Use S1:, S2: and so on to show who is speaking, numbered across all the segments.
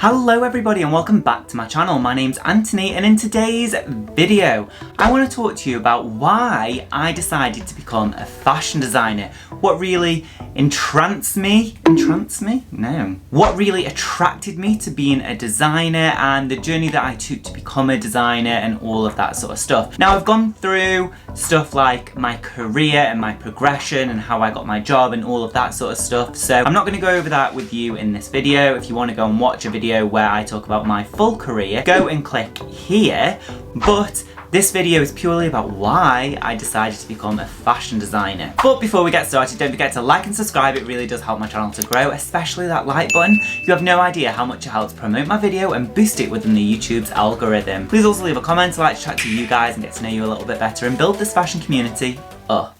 S1: Hello everybody and welcome back to my channel. My name's Anthony and in today's video I want to talk to you about why I decided to become a fashion designer. What really entranced me? No. What really attracted me to being a designer and the journey that I took to become a designer and all of that sort of stuff. Now I've gone through stuff like my career and my progression and how I got my job and all of that sort of stuff. So I'm not going to go over that with you in this video. If you want to go and watch a video where I talk about my full career, go and click here. But this video is purely about why I decided to become a fashion designer. But before we get started, don't forget to like and subscribe. It really does help my channel to grow, especially that like button. You have no idea how much it helps promote my video and boost it within the YouTube's algorithm. Please also leave a comment. I like to chat to you guys and get to know you a little bit better and build this fashion community up.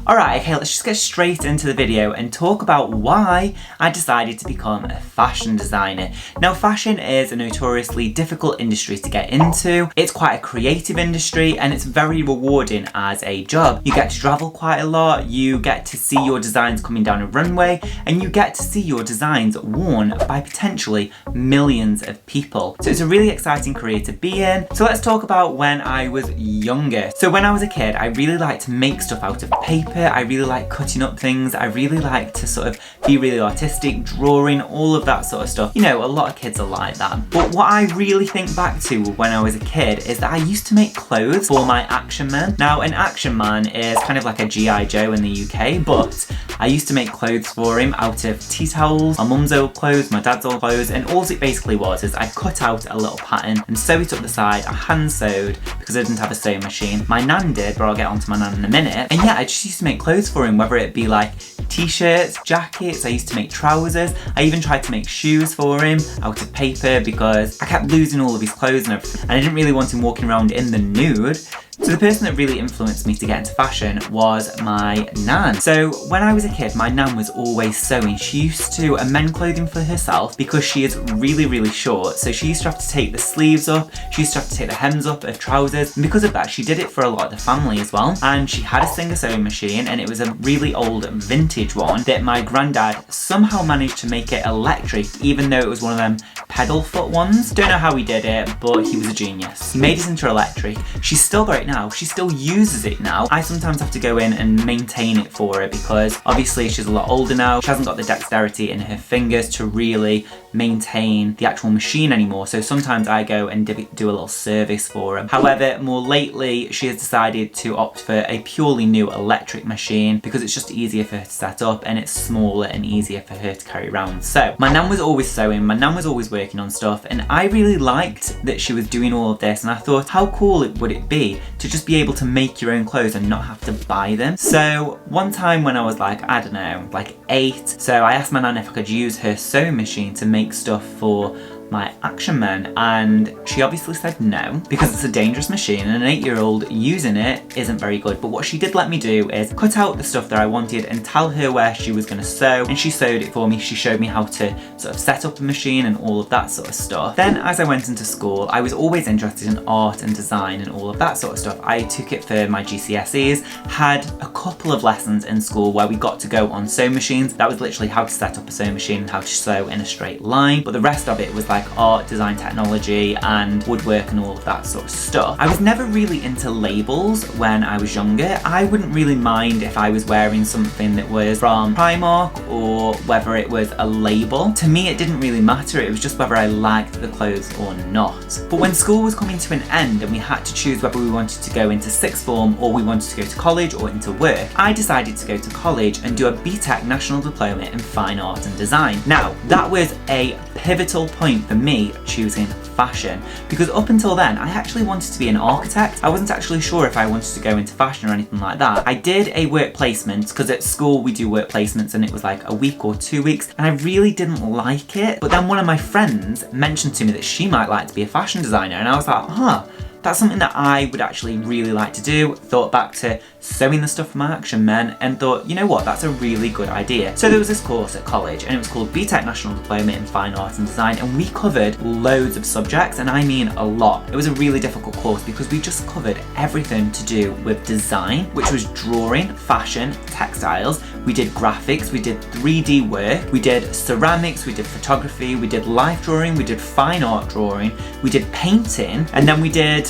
S1: Alright, okay, let's just get straight into the video and talk about why I decided to become a fashion designer. Now, fashion is a notoriously difficult industry to get into. It's quite a creative industry and it's very rewarding as a job. You get to travel quite a lot, you get to see your designs coming down a runway, and you get to see your designs worn by potentially millions of people. So it's a really exciting career to be in. So let's talk about when I was younger. So when I was a kid, I really liked to make stuff out of paper. I really like cutting up things. I really like to sort of be really artistic, drawing, all of that sort of stuff. You know, a lot of kids are like that. But what I really think back to when I was a kid is that I used to make clothes for my action man. Now, an action man is kind of like a G.I. Joe in the UK, but I used to make clothes for him out of tea towels, my mum's old clothes, my dad's old clothes, and all it basically was is I cut out a little pattern and sew it up the side. I hand sewed because I didn't have a sewing machine. My nan did, but I'll get onto my nan in a minute. And yeah, I just used to make clothes for him, whether it be like t-shirts, jackets. I used to make trousers. I even tried to make shoes for him out of paper because I kept losing all of his clothes and everything, and I didn't really want him walking around in the nude. So the person that really influenced me to get into fashion was my nan. So when I was a kid, my nan was always sewing. She used to amend clothing for herself because she is really, really short. So she used to have to take the sleeves up, she used to have to take the hems up of trousers. And because of that, she did it for a lot of the family as well. And she had a Singer sewing machine, and it was a really old vintage one that my granddad somehow managed to make it electric, even though it was one of them pedal foot ones. Don't know how he did it, but he was a genius. He made it into electric. She's still got it now. She still uses it now. I sometimes have to go in and maintain it for her because obviously she's a lot older now. She hasn't got the dexterity in her fingers to really maintain the actual machine anymore. So sometimes I go and do a little service for her. However, more lately, she has decided to opt for a purely new electric machine because it's just easier for her to set up and it's smaller and easier for her to carry around. So my nan was always sewing, my nan was always working on stuff, and I really liked that she was doing all of this, and I thought how cool would it be to just be able to make your own clothes and not have to buy them. So one time when I was like, I don't know, like 8, so I asked my nan if I could use her sewing machine to make stuff for my action man, and she obviously said no because it's a dangerous machine and an 8-year-old using it isn't very good. But what she did let me do is cut out the stuff that I wanted and tell her where she was going to sew, and she sewed it for me. She showed me how to sort of set up the machine and all of that sort of stuff. Then as I went into school, I was always interested in art and design and all of that sort of stuff. I took it for my GCSEs, had a couple of lessons in school where we got to go on sewing machines. That was literally how to set up a sewing machine and how to sew in a straight line, but the rest of it was like art, design, technology, and woodwork and all of that sort of stuff. I was never really into labels when I was younger. I wouldn't really mind if I was wearing something that was from Primark or whether it was a label. To me, it didn't really matter. It was just whether I liked the clothes or not. But when school was coming to an end and we had to choose whether we wanted to go into sixth form or we wanted to go to college or into work, I decided to go to college and do a BTEC National Diploma in Fine Art and Design. Now, that was a pivotal point for me choosing fashion, because up until then I actually wanted to be an architect. I wasn't actually sure if I wanted to go into fashion or anything like that. I did a work placement because at school we do work placements and it was like a week or 2 weeks, and I really didn't like it. But then one of my friends mentioned to me that she might like to be a fashion designer, and I was like, that's something that I would actually really like to do. Thought back to sewing the stuff for my action men and thought, you know what, that's a really good idea. So there was this course at college and it was called BTEC National Diploma in Fine Art and Design, and we covered loads of subjects, and I mean a lot. It was a really difficult course because we just covered everything to do with design, which was drawing, fashion, textiles. we did graphics, we did 3D work, we did ceramics, we did photography, we did life drawing, we did fine art drawing, we did painting, and then we did...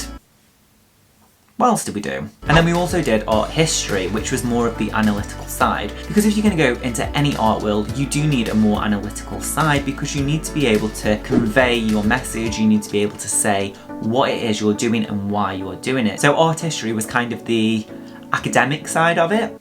S1: what else did we do? And then we also did art history, which was more of the analytical side. Because if you're going to go into any art world, you do need a more analytical side because you need to be able to convey your message, you need to be able to say what it is you're doing and why you're doing it. So art history was kind of the academic side of it.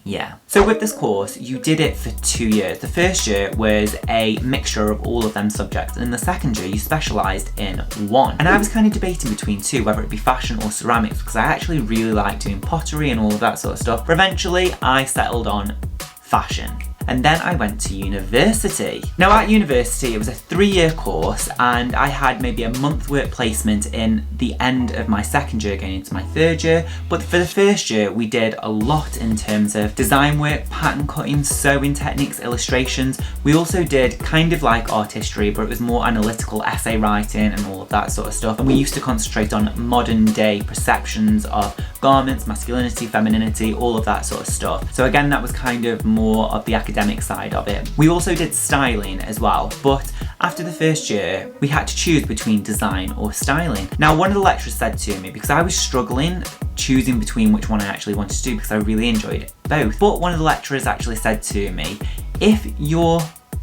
S1: Yeah. So with this course, you did it for 2 years. The first year was a mixture of all of them subjects, and in the second year, you specialised in one. And I was kind of debating between two, whether it be fashion or ceramics, because I actually really like doing pottery and all of that sort of stuff. But eventually, I settled on fashion. And then I went to university. Now at university, it was a 3-year course and I had maybe a month work placement in the end of my second year going into my third year. But for the first year, we did a lot in terms of design work, pattern cutting, sewing techniques, illustrations. We also did kind of like art history, but it was more analytical essay writing and all of that sort of stuff. And we used to concentrate on modern day perceptions of garments, masculinity, femininity, all of that sort of stuff. So again, that was kind of more of the academic side of it. We also did styling as well, but after the first year, we had to choose between design or styling. Now, one of the lecturers said to me, because I was struggling choosing between which one I actually wanted to do because I really enjoyed both, but one of the lecturers actually said to me, if your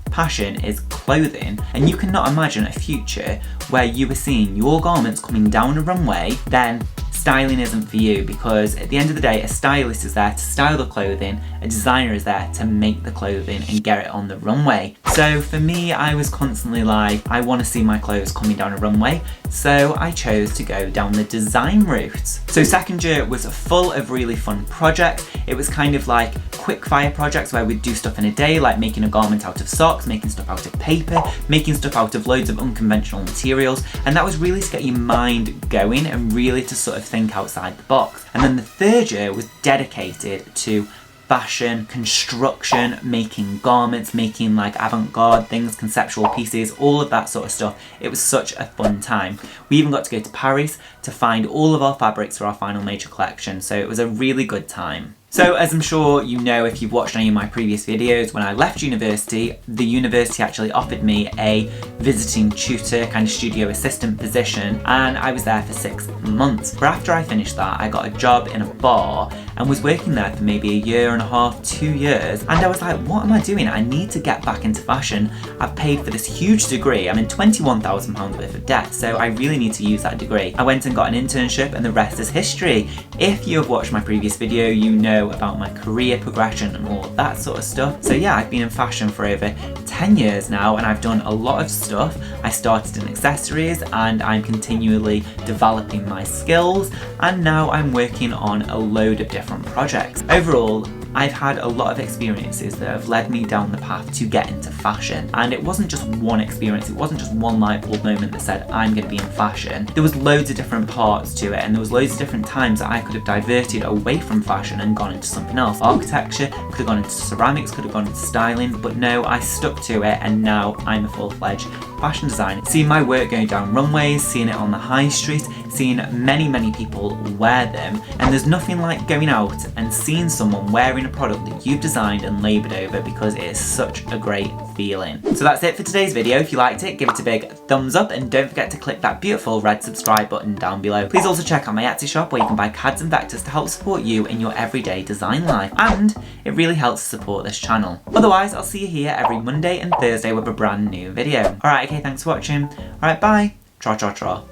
S1: passion is clothing and you cannot imagine a future where you are seeing your garments coming down a runway, then styling isn't for you, because at the end of the day, a stylist is there to style the clothing, a designer is there to make the clothing and get it on the runway. So for me, I was constantly like, I want to see my clothes coming down a runway, so I chose to go down the design route. So second year was full of really fun projects. It was kind of like quick fire projects where we'd do stuff in a day, like making a garment out of socks, making stuff out of paper, making stuff out of loads of unconventional materials, and that was really to get your mind going and really to sort of think outside the box. And then the third year was dedicated to fashion, construction, making garments, making like avant-garde things, conceptual pieces, all of that sort of stuff. It was such a fun time. We even got to go to Paris to find all of our fabrics for our final major collection, so it was a really good time. So as I'm sure you know if you've watched any of my previous videos, when I left university, the university actually offered me a visiting tutor, kind of studio assistant position, and I was there for 6 months. But after I finished that, I got a job in a bar and was working there for maybe 1.5 years, 2 years, and I was like, what am I doing? I need to get back into fashion. I've paid for this huge degree. I'm in £21,000 worth of debt, so I really need to use that degree. I went and got an internship and the rest is history. If you have watched my previous video, you know about my career progression and all of that sort of stuff. So yeah, I've been in fashion for over 10 years now and I've done a lot of stuff. I started in accessories and I'm continually developing my skills, and now I'm working on a load of different projects. Overall, I've had a lot of experiences that have led me down the path to get into fashion, and it wasn't just one experience, it wasn't just one light bulb moment that said I'm going to be in fashion. There was loads of different parts to it, and there was loads of different times that I could have diverted away from fashion and gone into something else. Architecture, could have gone into ceramics, could have gone into styling, but no, I stuck to it and now I'm a full-fledged fashion designer. Seeing my work going down runways, seeing it on the high street, seeing many people wear them, and there's nothing like going out and seeing someone wearing a product that you've designed and laboured over, because it is such a great feeling. So that's it for today's video. If you liked it, give it a big thumbs up and don't forget to click that beautiful red subscribe button down below. Please also check out my Etsy shop where you can buy cards and vectors to help support you in your everyday design life, and it really helps support this channel. Otherwise, I'll see you here every Monday and Thursday with a brand new video. Alright, okay, thanks for watching. Alright, bye. Tra tra tra.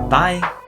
S1: Bye.